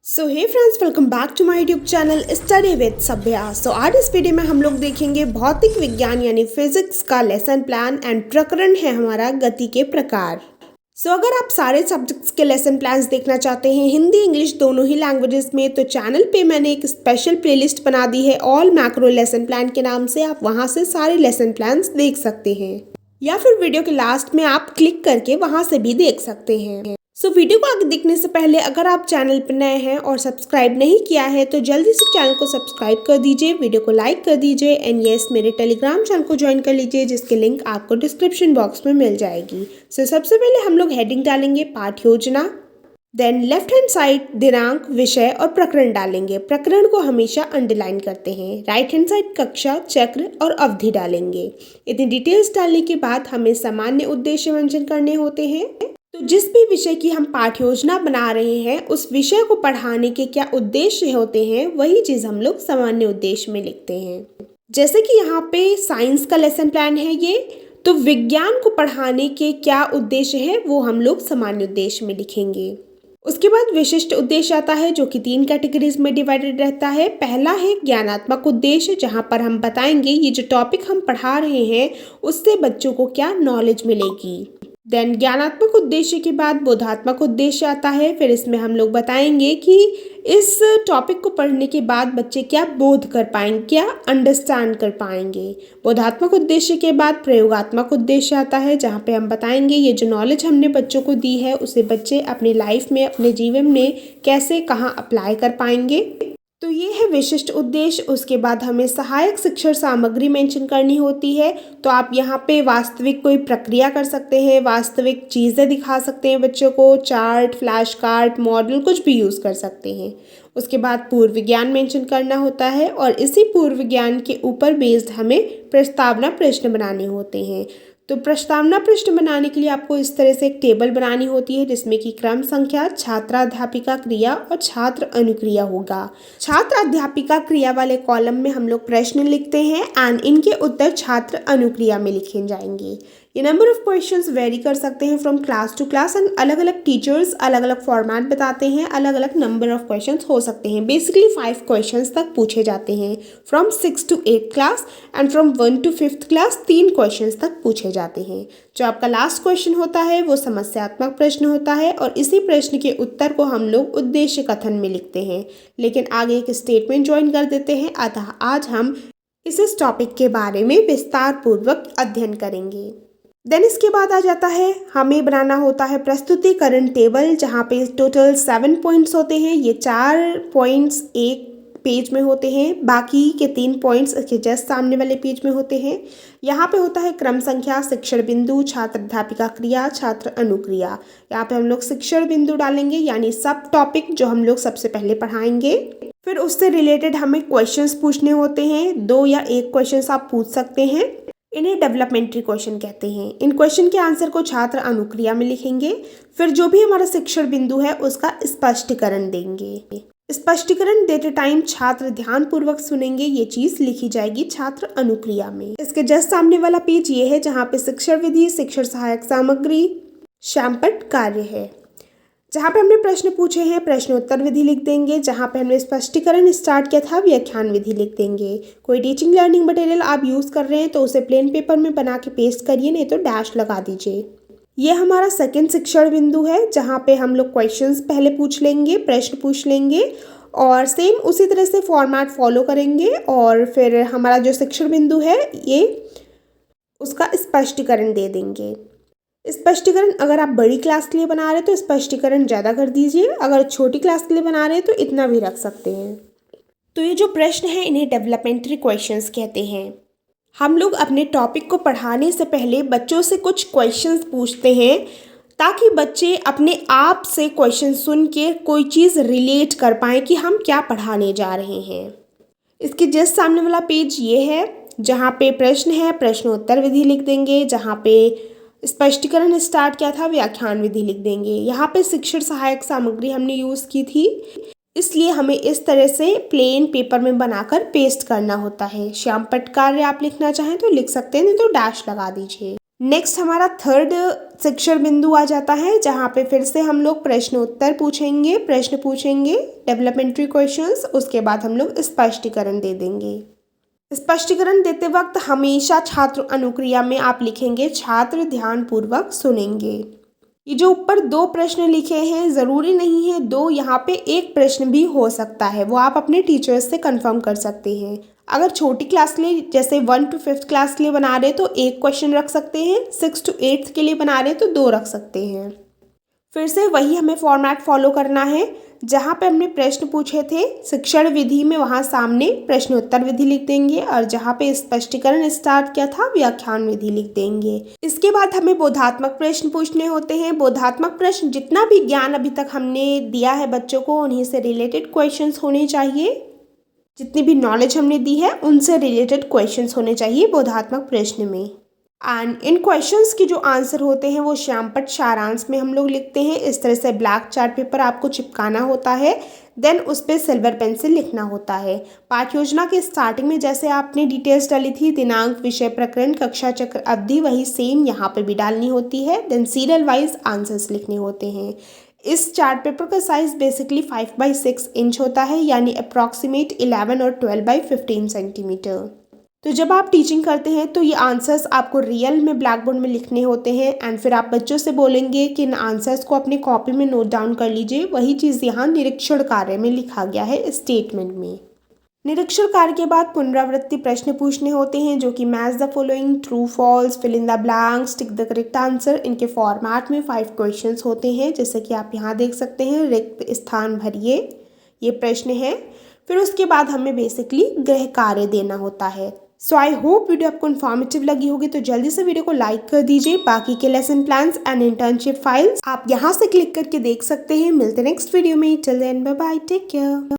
So hey friends, welcome back to my YouTube channel study with Sabhya. So आज इस video में हम लोग देखेंगे भौतिक विज्ञान यानी फिजिक्स का लेसन प्लान एंड प्रकरण है हमारा गति के प्रकार। सो अगर आप सारे सब्जेक्ट्स के लेसन प्लान्स देखना चाहते हैं हिंदी इंग्लिश दोनों ही लैंग्वेजेस में, तो चैनल पे मैंने एक स्पेशल प्लेलिस्ट बना दी है ऑल मैक्रो लेसन प्लान के नाम से। आप वहाँ से सारे लेसन प्लान्स देख सकते हैं या फिर वीडियो के लास्ट में आप क्लिक करके वहाँ से भी देख सकते हैं। सो वीडियो को आगे देखने से पहले अगर आप चैनल पर नए हैं और सब्सक्राइब नहीं किया है तो जल्दी से चैनल को सब्सक्राइब कर दीजिए, वीडियो को लाइक कर दीजिए एंड यस मेरे टेलीग्राम चैनल को ज्वाइन कर लीजिए जिसकी लिंक आपको डिस्क्रिप्शन बॉक्स में मिल जाएगी। सो सबसे पहले हम लोग हेडिंग डालेंगे पाठ योजना, देन लेफ्ट हैंड साइड दिनांक विषय और प्रकरण डालेंगे। प्रकरण को हमेशा अंडरलाइन करते हैं। राइट हैंड साइड कक्षा चक्र और अवधि डालेंगे। इतनी डिटेल्स डालने के बाद हमें सामान्य उद्देश्य मंचन करने होते हैं। तो जिस भी विषय की हम पाठ योजना बना रहे हैं उस विषय को पढ़ाने के क्या उद्देश्य होते हैं वही चीज़ हम लोग सामान्य उद्देश्य में लिखते हैं। जैसे कि यहाँ पे साइंस का लेसन प्लान है ये, तो विज्ञान को पढ़ाने के क्या उद्देश्य है वो हम लोग सामान्य उद्देश्य में लिखेंगे। उसके बाद विशिष्ट उद्देश्य आता है जो कि 3 कैटेगरीज में डिवाइडेड रहता है। पहला है ज्ञानात्मक उद्देश्य, जहाँ पर हम बताएंगे ये जो टॉपिक हम पढ़ा रहे हैं उससे बच्चों को क्या नॉलेज मिलेगी। देन ज्ञानात्मक उद्देश्य के बाद बोधात्मक उद्देश्य आता है। फिर इसमें हम लोग बताएंगे कि इस टॉपिक को पढ़ने के बाद बच्चे क्या बोध कर पाएंगे, क्या अंडरस्टैंड कर पाएंगे। बोधात्मक उद्देश्य के बाद प्रयोगात्मक उद्देश्य आता है जहाँ पे हम बताएंगे ये जो नॉलेज हमने बच्चों को दी है उसे बच्चे अपनी लाइफ में अपने जीवन में कैसे कहाँ अप्लाई कर पाएंगे। तो ये है विशिष्ट उद्देश्य। उसके बाद हमें सहायक शिक्षण सामग्री मेंशन करनी होती है। तो आप यहाँ पे वास्तविक कोई प्रक्रिया कर सकते हैं, वास्तविक चीज़ें दिखा सकते हैं बच्चों को, चार्ट फ्लैश कार्ड मॉडल कुछ भी यूज़ कर सकते हैं। उसके बाद पूर्व विज्ञान मेंशन करना होता है और इसी पूर्व विज्ञान के ऊपर बेस्ड हमें प्रस्तावना प्रश्न बनाने होते हैं। तो प्रस्तावना प्रश्न बनाने के लिए आपको इस तरह से एक टेबल बनानी होती है जिसमें कि क्रम संख्या, छात्राध्यापिका क्रिया और छात्र अनुक्रिया होगा। छात्र अध्यापिका क्रिया वाले कॉलम में हम लोग प्रश्न लिखते हैं एंड इनके उत्तर छात्र अनुक्रिया में लिखे जाएंगे। ये नंबर ऑफ क्वेश्चंस वेरी कर सकते हैं from class to class and अलग अलग टीचर्स अलग अलग फॉर्मेट बताते हैं, अलग अलग नंबर ऑफ क्वेश्चंस हो सकते हैं। बेसिकली 5 क्वेश्चंस तक पूछे जाते हैं from 6 to 8 class and from 1 to 5th class 3 questions तक पूछे जाते हैं। जो आपका लास्ट क्वेश्चन होता है वो समस्यात्मक प्रश्न होता है और इसी प्रश्न के उत्तर को हम लोग उद्देश्य कथन में लिखते हैं, लेकिन आगे एक स्टेटमेंट ज्वाइन कर देते हैं। अतः आज हम इस टॉपिक के बारे में विस्तार पूर्वक अध्ययन करेंगे। देन इसके बाद आ जाता है हमें बनाना होता है प्रस्तुतिकरण टेबल, जहाँ पे टोटल 7 पॉइंट्स होते हैं। ये 4 पॉइंट्स एक पेज में होते हैं, बाकी के 3 पॉइंट्स इसके जस्ट सामने वाले पेज में होते हैं। यहाँ पे होता है क्रम संख्या, शिक्षण बिंदु, छात्र अध्यापिका क्रिया, छात्र अनुक्रिया। यहाँ पे हम लोग शिक्षण बिंदु डालेंगे यानी सब टॉपिक जो हम लोग सबसे पहले पढ़ाएंगे। फिर उससे रिलेटेड हमें क्वेश्चंस पूछने होते हैं, 2 या 1 क्वेश्चंस आप पूछ सकते हैं। इन्हें डेवलपमेंट्री क्वेश्चन कहते हैं। इन क्वेश्चन के आंसर को छात्र अनुक्रिया में लिखेंगे। फिर जो भी हमारा शिक्षण बिंदु है उसका स्पष्टीकरण देंगे। स्पष्टीकरण देते टाइम छात्र ध्यान पूर्वक सुनेंगे, ये चीज लिखी जाएगी छात्र अनुक्रिया में। इसके जस्ट सामने वाला पेज ये है जहाँ पे शिक्षण विधि, शिक्षण सहायक सामग्री, श्यामपट्ट कार्य है। जहाँ पे हमने प्रश्न पूछे हैं प्रश्नोत्तर विधि लिख देंगे। जहाँ पे हमने स्पष्टीकरण स्टार्ट किया था व्याख्यान विधि लिख देंगे। कोई टीचिंग लर्निंग मटेरियल आप यूज़ कर रहे हैं तो उसे प्लेन पेपर में बना के पेस्ट करिए, नहीं तो डैश लगा दीजिए। ये हमारा सेकंड शिक्षण बिंदु है जहाँ पे हम लोग क्वेश्चंस पहले पूछ लेंगे, प्रश्न पूछ लेंगे और सेम उसी तरह से फॉर्मेट फॉलो करेंगे और फिर हमारा जो शिक्षण बिंदु है ये उसका स्पष्टीकरण दे देंगे। स्पष्टीकरण अगर आप बड़ी क्लास के लिए बना रहे हैं तो स्पष्टीकरण ज़्यादा कर दीजिए, अगर छोटी क्लास के लिए बना रहे हैं तो इतना भी रख सकते हैं। तो ये जो प्रश्न है इन्हें डेवलपमेंट्री क्वेश्चंस कहते हैं। हम लोग अपने टॉपिक को पढ़ाने से पहले बच्चों से कुछ क्वेश्चंस पूछते हैं ताकि बच्चे अपने आप से क्वेश्चन सुन के कोई चीज़ रिलेट कर पाएँ कि हम क्या पढ़ाने जा रहे हैं। इसके जस्ट सामने वाला पेज ये है जहाँ पे प्रश्न है, प्रश्नोत्तर विधि लिख देंगे। जहाँ पे स्पष्टीकरण स्टार्ट किया था व्याख्यान विधि लिख देंगे। यहाँ पे शिक्षण सहायक सामग्री हमने यूज़ की थी, इसलिए हमें इस तरह से प्लेन पेपर में बनाकर पेस्ट करना होता है। श्यामपट्ट कार्य आप लिखना चाहें तो लिख सकते हैं, नहीं तो डैश लगा दीजिए। नेक्स्ट हमारा थर्ड शिक्षण बिंदु आ जाता है, जहाँ पे फिर से हम लोग प्रश्न उत्तर पूछेंगे, प्रश्न पूछेंगे, डेवलपमेंट्री क्वेश्चंस, उसके बाद हम लोग स्पष्टीकरण दे देंगे। स्पष्टीकरण देते वक्त हमेशा छात्र अनुक्रिया में आप लिखेंगे छात्र ध्यानपूर्वक सुनेंगे। ये जो ऊपर 2 प्रश्न लिखे हैं, ज़रूरी नहीं है 2, यहाँ पे एक प्रश्न भी हो सकता है, वो आप अपने टीचर्स से कंफर्म कर सकते हैं। अगर छोटी क्लास के लिए जैसे 1 to 5th क्लास के लिए बना रहे तो 1 क्वेश्चन रख सकते हैं, 6 to 8th के लिए बना रहे तो 2 रख सकते हैं। फिर से वही हमें फॉर्मेट फॉलो करना है, जहाँ पे हमने प्रश्न पूछे थे शिक्षण विधि में वहाँ सामने प्रश्नोत्तर विधि लिख देंगे, और जहाँ पे स्पष्टीकरण स्टार्ट किया था व्याख्यान विधि लिख देंगे। इसके बाद हमें बोधात्मक प्रश्न पूछने होते हैं। बोधात्मक प्रश्न जितना भी ज्ञान अभी तक हमने दिया है बच्चों को, उन्हीं से रिलेटेड क्वेश्चंस होने चाहिए। जितनी भी नॉलेज हमने दी है उनसे रिलेटेड क्वेश्चंस होने चाहिए बोधात्मक प्रश्न में। एंड इन क्वेश्चंस के जो आंसर होते हैं वो श्यामपट्ट सारांश में हम लोग लिखते हैं। इस तरह से ब्लैक चार्ट पेपर आपको चिपकाना होता है, देन उस पर सिल्वर पेन से लिखना होता है। पाठ योजना के स्टार्टिंग में जैसे आपने डिटेल्स डाली थी, दिनांक, विषय, प्रकरण, कक्षा चक्र, अवधि, वही सेम यहाँ पे भी डालनी होती है। देन सीरियल वाइज आंसर्स लिखने होते हैं। इस चार्ट पेपर का साइज बेसिकली 5/6 इंच होता है, यानी अप्रॉक्सीमेट 11 और 12/15 सेंटीमीटर। तो जब आप टीचिंग करते हैं तो ये आंसर्स आपको रियल में ब्लैक बोर्ड में लिखने होते हैं, एंड फिर आप बच्चों से बोलेंगे कि इन आंसर्स को अपनी कॉपी में नोट डाउन कर लीजिए। वही चीज़ यहाँ निरीक्षण कार्य में लिखा गया है स्टेटमेंट में। निरीक्षण कार्य के बाद पुनरावृत्ति प्रश्न पूछने होते हैं, जो कि match the following, true false, fill in the blanks, tick the correct answer. इनके फॉर्मेट में 5 क्वेश्चंस होते हैं, जैसे कि आप यहाँ देख सकते हैं। रिक्त स्थान भरिए, ये प्रश्न है। फिर उसके बाद हमें बेसिकली गृह कार्य देना होता है। सो आई होप वीडियो आपको इन्फॉर्मेटिव लगी होगी, तो जल्दी से वीडियो को लाइक कर दीजिए। बाकी के lesson plans and internship files आप यहाँ से क्लिक करके देख सकते हैं। मिलते हैं नेक्स्ट वीडियो में। Till then bye bye, take care.